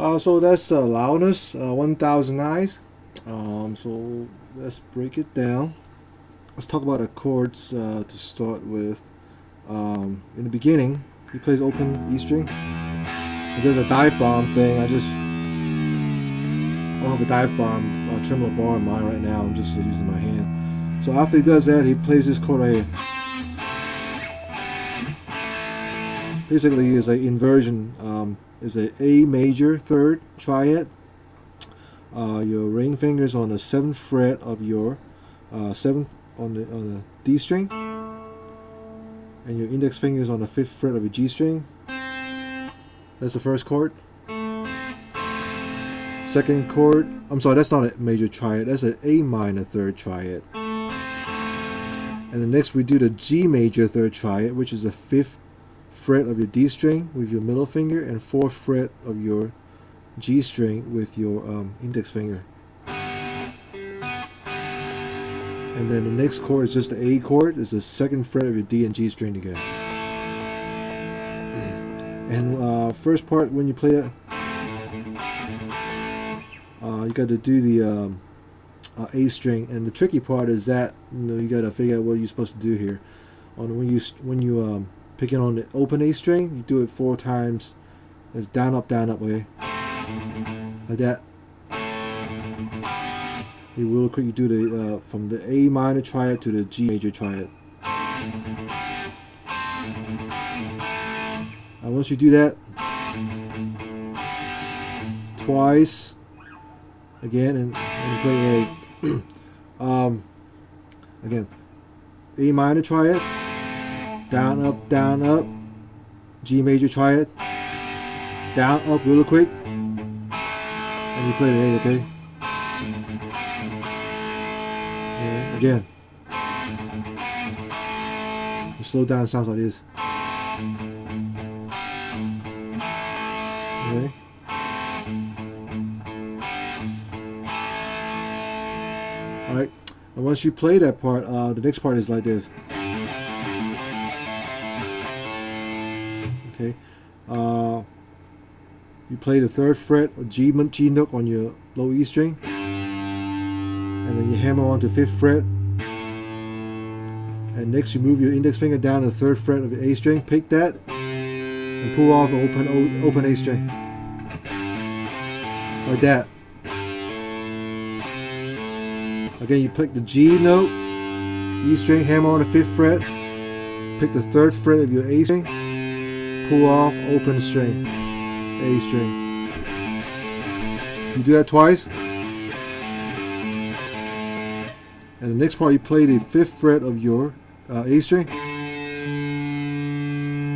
So that's Loudness, 1000 eyes. So let's break it down. Let's talk about the chords to start with. In the beginning, he plays open E string. There's a dive bomb thing. I don't have a dive bomb tremolo bar in mine right now. I'm just using my hand. So after he does that, he plays this chord right here. Basically, is an inversion. Is a A major third triad. Your ring fingers on the 7th fret of your 7th on the D string, and your index fingers on the 5th fret of your G string. That's the first chord. Second chord, I'm sorry, that's not a major triad. That's an A minor third triad. And then next we do the G major third triad, which is the 5th fret of your D string with your middle finger and 4th fret of your G string with your index finger. And then the next chord is just the A chord. It's the 2nd fret of your D and G string together. And first part, when you play it, you got to do the A string. And the tricky part is that you got to figure out what you're supposed to do here. When you picking on the open A string, you do it 4 times. It's down, up, okay? Like that. You real quick, you do the from the A minor triad to the G major triad. And once you do that twice, again, and play a again, A minor triad. Down, up, G major triad, down, up, really quick, and you play the A, okay? And again, you slow down, sounds like this. Okay? Alright, and once you play that part, the next part is like this. Okay, you play the 3rd fret or G note on your low E string, and then you hammer on to 5th fret, and next you move your index finger down to the 3rd fret of your A string, pick that, and pull off the open A string, like that. Again, you pick the G note, E string, hammer on the 5th fret, pick the 3rd fret of your A string, pull off, open string, A string. You do that twice. And the next part, you play the 5th fret of your A string.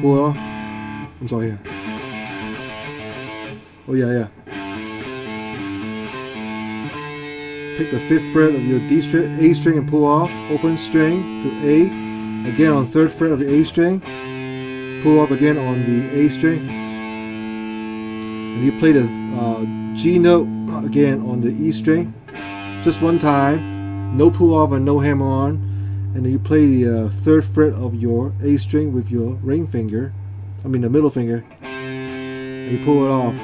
Pull off. I'm sorry, here. Oh, yeah. Pick the 5th fret of your D string, A string, and pull off, open string to A. Again on 3rd fret of the A string. Pull off again on the A string, and you play the G note again on the E string, just one time, no pull off and no hammer on, and then you play the 3rd fret of your A string with your ring finger, the middle finger, and you pull it off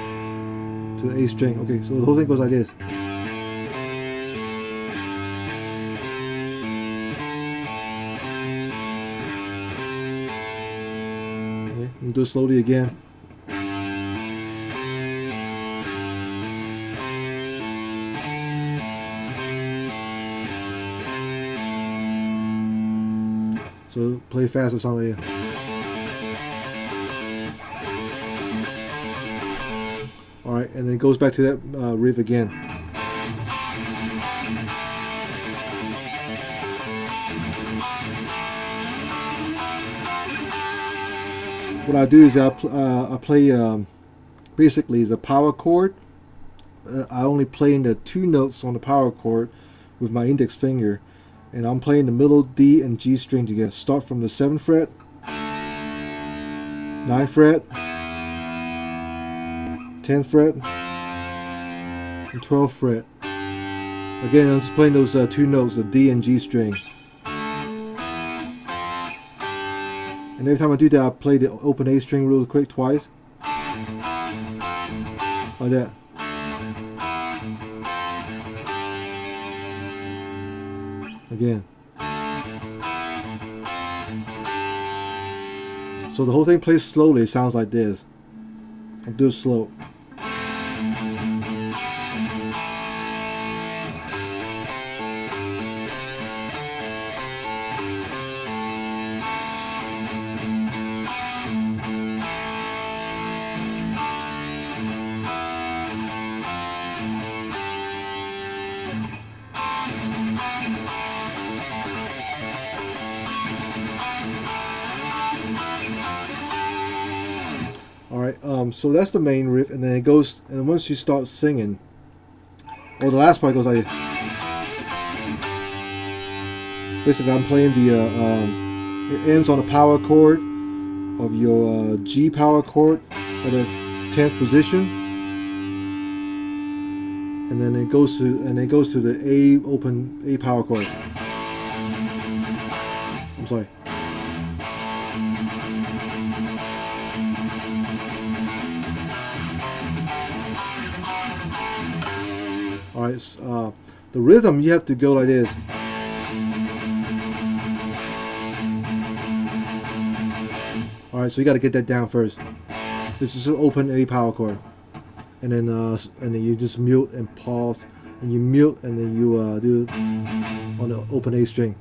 to the A string. Okay, so the whole thing goes like this. And do it slowly again. So play fast or something. Alright, and then it goes back to that riff again. What I do is I play basically is a power chord. I only play in the 2 notes on the power chord with my index finger, and I'm playing the middle D and G string together. Start from the 7th fret, 9th fret, 10th fret, and 12th fret. Again, I'm just playing those 2 notes, the D and G string. And every time I do that, I play the open A string real quick twice. like that. Again. So the whole thing plays slowly. It sounds like this. I'll do it slow. Alright, so that's the main riff, and then it goes, and once you start singing, or the last part goes like, basically I'm playing the, it ends on a power chord of your G power chord at the 10th position, and then it goes to the A open A power chord. I'm sorry. Alright, the rhythm you have to go like this. Alright, so you got to get that down first. This is an open A power chord, and then you just mute and pause, and you mute, and then you do it on the open A string.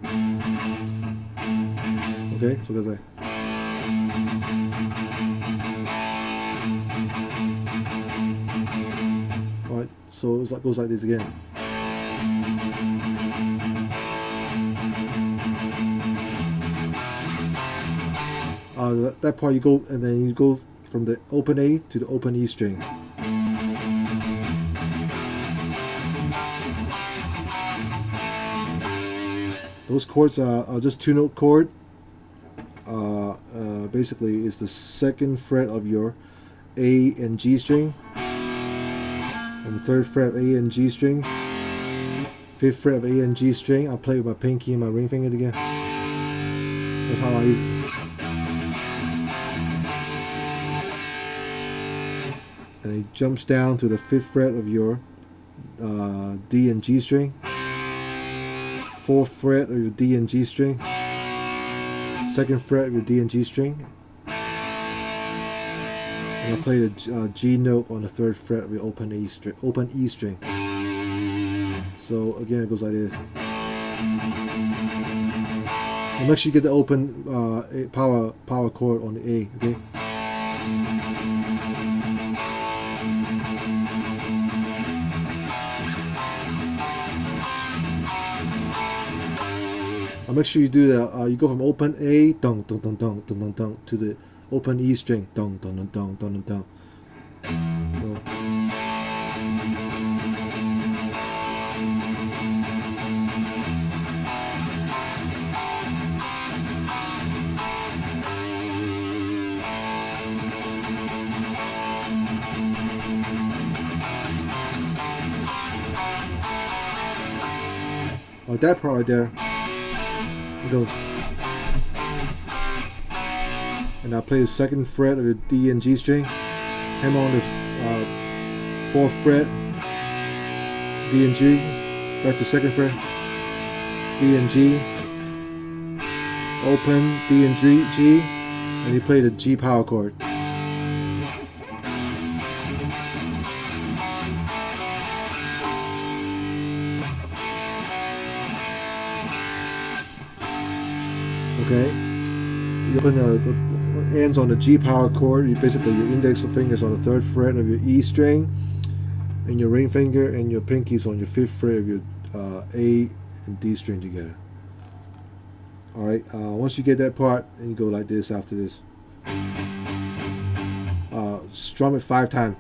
Okay, so it goes like. Alright, so it goes like this again. That part you go, and then you go from the open A to the open E string. Those chords are just 2-note chord. Basically, it's the 2nd fret of your A and G string, and the 3rd fret of A and G string, 5th fret of A and G string. I play with my pinky and my ring finger together. That's how I use it. And it jumps down to the 5th fret of your D and G string, 4th fret of your D and G string, 2nd fret of your D and G string, and I play the G note on the 3rd fret of your open E string. So again, it goes like this. And make sure you get the open power chord on the A. Okay. Make sure you do that. You go from open A, dong dong dong dong dong dong dong, to the open E string, dong dong dong dong dong dong. That part right there. It goes, and I play the 2nd fret of the D and G string, hammer on the 4th fret, D and G, back to 2nd fret, D and G, open D and G, and you play the G power chord. Okay, you open the ends on the G power chord. You basically, your index fingers on the 3rd fret of your E string, and your ring finger and your pinkies on your 5th fret of your A and D string together. All right. Once you get that part, and you go like this after this. Strum it 5 times.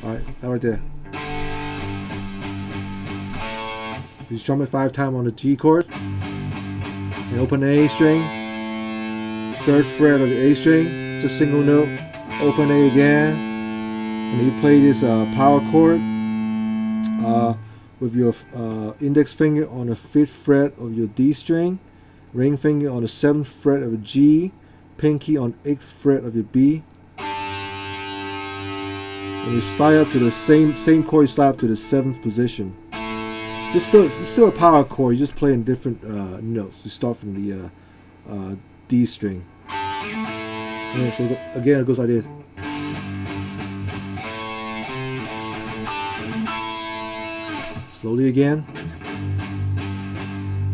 All right, that right there. You strum it 5 times on the G chord, and open A string, 3rd fret of the A string, just single note, open A again, and you play this power chord with your index finger on the 5th fret of your D string, ring finger on the 7th fret of a G, pinky on 8th fret of your B, and you slide up to the same chord. You slide up to the 7th position. It's still a power chord. You just play in different notes. You start from the D string. And so again, it goes like this. Slowly again.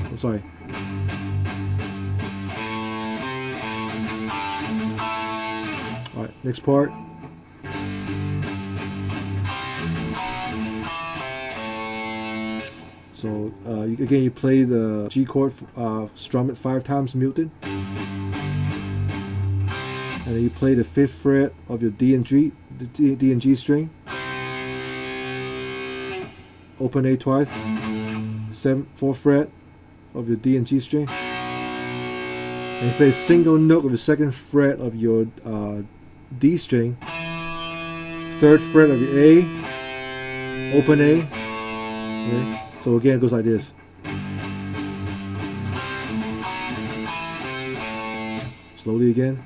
I'm sorry. All right, next part. So again, you play the G chord, strum it 5 times muted, and then you play the 5th fret of your D and G string. Open A twice, 4th fret of your D and G string, and you play a single note of the 2nd fret of your D string, 3rd fret of your A, open A. Okay? So again, it goes like this. Slowly again.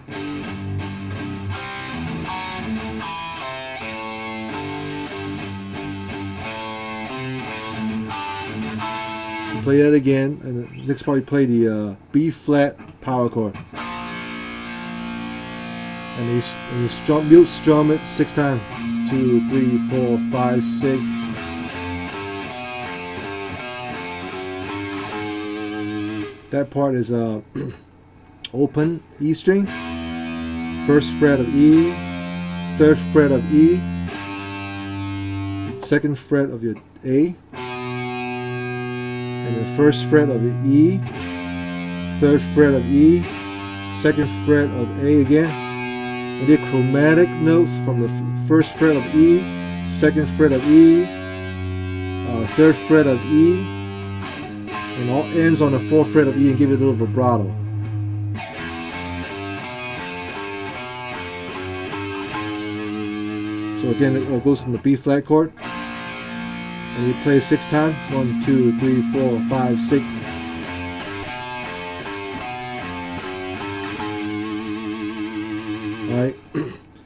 Play that again, and the next part you play the B flat power chord, and you strum it 6 times. 2, 3, 4, 5, 6. That part is open E string, 1st fret of E, 3rd fret of E, 2nd fret of your A, and the 1st fret of your E, 3rd fret of E, 2nd fret of A again, and the chromatic notes from the 1st fret of E, 2nd fret of E, 3rd fret of E, and all ends on the 4th fret of E, and give it a little vibrato. So again, it goes from the B flat chord, and you play 6 times. 1, 2, 3, 4, 5, 6. All right.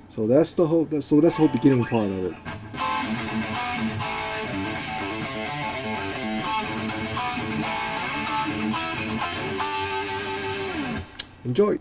So that's the whole. That's the whole beginning part of it. Enjoy.